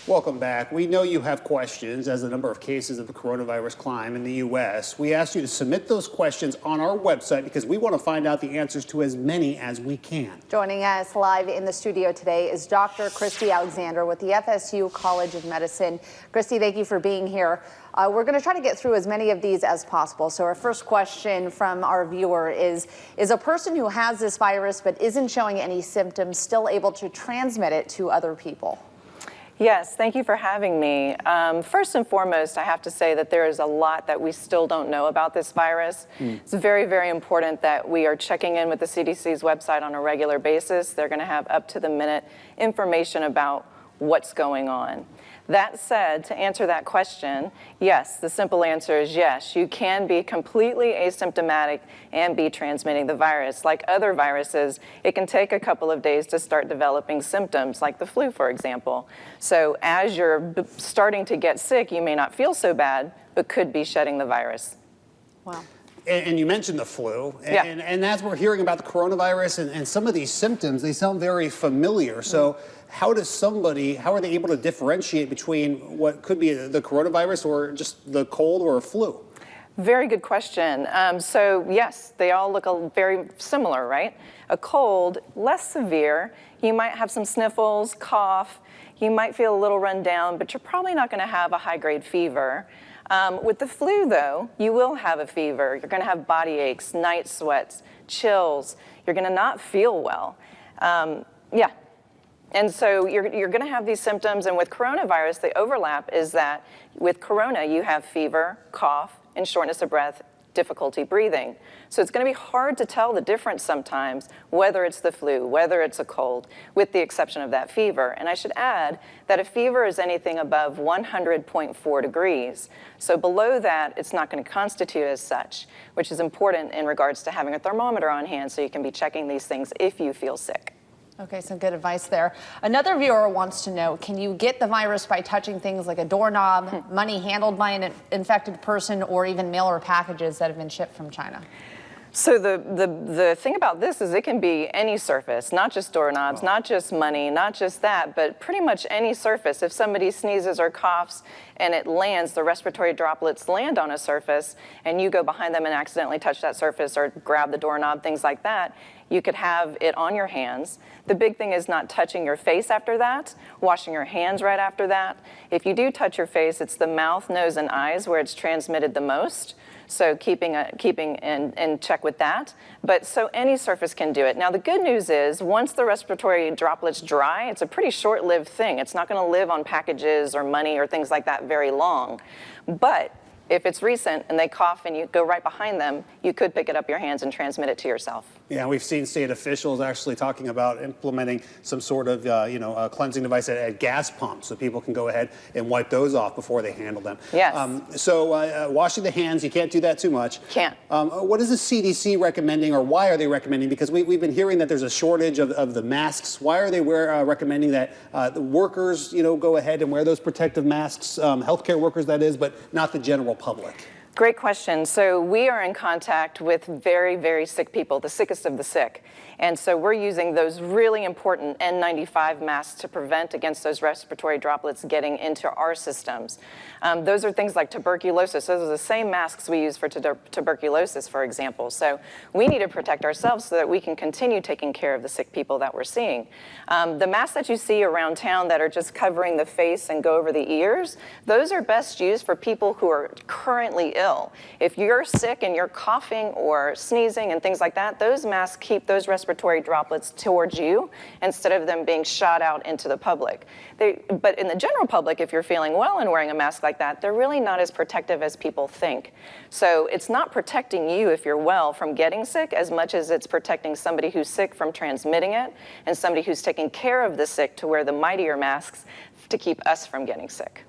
Welcome back. We know you have questions as the number of cases of the coronavirus climb in the U.S. We asked you to submit those questions on our website because we want to find out the answers to as many as we can. Joining us live in the studio today is Dr. Christie Alexander with the FSU College of Medicine. Christie, thank you for being here. We're going to try to get through as many of these as possible. So our first question from our viewer is a person who has this virus but isn't showing any symptoms still able to transmit it to other people? Yes, thank you for having me. First and foremost, I have to say that there is a lot that we still don't know about this virus. It's very, very important that we are checking in with the CDC's website on a regular basis. They're going to have up-to-the-minute information about what's going on. That said, to answer that question, yes, the simple answer is yes. You can be completely asymptomatic and be transmitting the virus. Like other viruses, it can take a couple of days to start developing symptoms, like the flu, for example. So as you're starting to get sick, you may not feel so bad, but could be shedding the virus. Wow. And you mentioned the flu, and as we're hearing about the coronavirus and some of these symptoms, they sound very familiar. So how are they able to differentiate between what could be the coronavirus or just the cold or a flu? Very good question. So yes, they all look very similar, right? A cold, less severe. You might have some sniffles, cough. You might feel a little run down, but you're probably not going to have a high-grade fever. With the flu, though, you will have a fever. You're going to have body aches, night sweats, chills. You're going to not feel well. And so you're going to have these symptoms. And with coronavirus, the overlap is that with corona, you have fever, cough, and shortness of breath, difficulty breathing. So it's going to be hard to tell the difference sometimes, whether it's the flu, whether it's a cold, with the exception of that fever. And I should add that a fever is anything above 100.4 degrees. So below that, it's not going to constitute as such, which is important in regards to having a thermometer on hand so you can be checking these things if you feel sick. Okay, some good advice there. Another viewer wants to know, can you get the virus by touching things like a doorknob, money handled by an infected person, or even mail or packages that have been shipped from China? So the thing about this is it can be any surface, not just doorknobs, not just money, not just that, but pretty much any surface. If somebody sneezes or coughs and it lands, the respiratory droplets land on a surface, and you go behind them and accidentally touch that surface or grab the doorknob, things like that, you could have it on your hands. The big thing is not touching your face after that, washing your hands right after that. If you do touch your face, it's the mouth, nose, and eyes where it's transmitted the most. So keeping in check with that. But so any surface can do it. Now the good news is once the respiratory droplets dry, it's a pretty short-lived thing. It's not going to live on packages or money or things like that very long. But if it's recent and they cough and you go right behind them, you could pick it up your hands and transmit it to yourself. Yeah, we've seen state officials actually talking about implementing some sort of, cleansing device at gas pumps so people can go ahead and wipe those off before they handle them. Yes. So washing the hands, you can't do that too much. Can't. What is the CDC recommending, or why are they recommending? Because we've been hearing that there's a shortage of the masks. Why are they recommending that the workers, go ahead and wear those protective masks, healthcare workers that is, but not the general public? Great question. So we are in contact with very, very sick people, the sickest of the sick. And so we're using those really important N95 masks to prevent against those respiratory droplets getting into our systems. Those are things like tuberculosis. Those are the same masks we use for tuberculosis, for example. So we need to protect ourselves so that we can continue taking care of the sick people that we're seeing. The masks that you see around town that are just covering the face and go over the ears, those are best used for people who are currently ill. If you're sick and you're coughing or sneezing and things like that, those masks keep those respiratory droplets towards you instead of them being shot out into the public. But in the general public, if you're feeling well and wearing a mask like that, they're really not as protective as people think. So it's not protecting you if you're well from getting sick as much as it's protecting somebody who's sick from transmitting it and somebody who's taking care of the sick to wear the mightier masks to keep us from getting sick.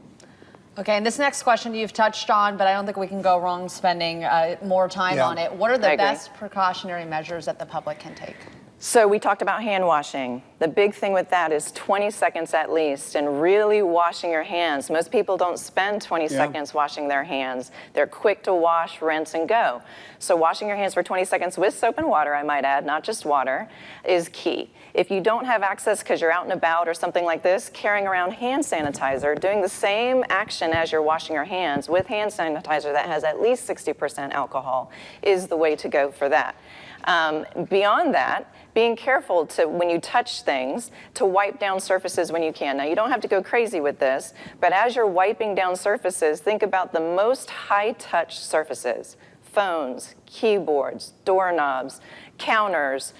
Okay, and this next question you've touched on, but I don't think we can go wrong spending more time on it. What are the best precautionary measures that the public can take? So we talked about hand washing. The big thing with that is 20 seconds at least, and really washing your hands. Most people don't spend 20 seconds washing their hands. They're quick to wash, rinse, and go. So washing your hands for 20 seconds with soap and water, I might add, not just water, is key. If you don't have access because you're out and about or something like this, carrying around hand sanitizer, doing the same action as you're washing your hands with hand sanitizer that has at least 60% alcohol is the way to go for that. Beyond that, being careful to, when you touch things, to wipe down surfaces when you can. Now, you don't have to go crazy with this, but as you're wiping down surfaces, think about the most high-touch surfaces: phones, keyboards, doorknobs, counters,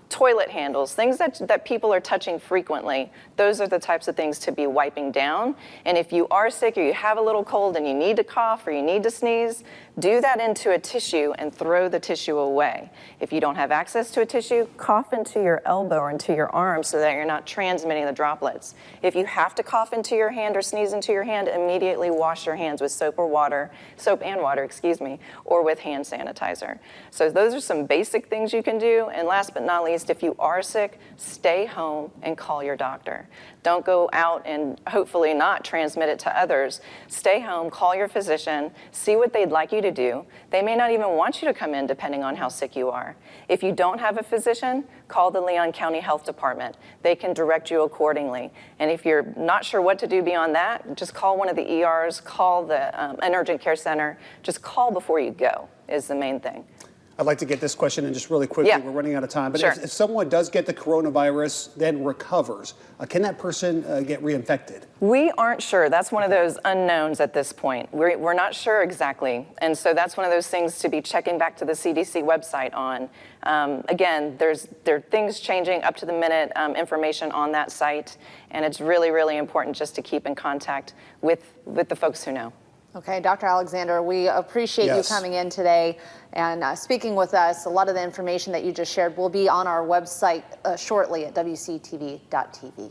toilet handles, things that people are touching frequently. Those are the types of things to be wiping down. And if you are sick or you have a little cold and you need to cough or you need to sneeze, do that into a tissue and throw the tissue away. If you don't have access to a tissue, cough into your elbow or into your arm so that you're not transmitting the droplets. If you have to cough into your hand or sneeze into your hand, immediately wash your hands with soap and water, or with hand sanitizer. So those are some basic things you can do. And last but not least, if you are sick, stay home and call your doctor. Don't go out and hopefully not transmit it to others. Stay home, call your physician, see what they'd like you to do. They may not even want you to come in depending on how sick you are. If you don't have a physician, call the Leon County Health Department. They can direct you accordingly. And if you're not sure what to do beyond that, just call one of the ERs, call an urgent care center. Just call before you go is the main thing. I'd like to get this question in just really quickly. Yeah. We're running out of time. But Sure. if someone does get the coronavirus, then recovers, can that person get reinfected? We aren't sure. That's one of those unknowns at this point. We're not sure exactly. And so that's one of those things to be checking back to the CDC website on. Again, there are things changing up to the minute, information on that site. And it's really, really important just to keep in contact with the folks who know. Okay, Dr. Alexander, we appreciate you coming in today and speaking with us. A lot of the information that you just shared will be on our website shortly at wctv.tv.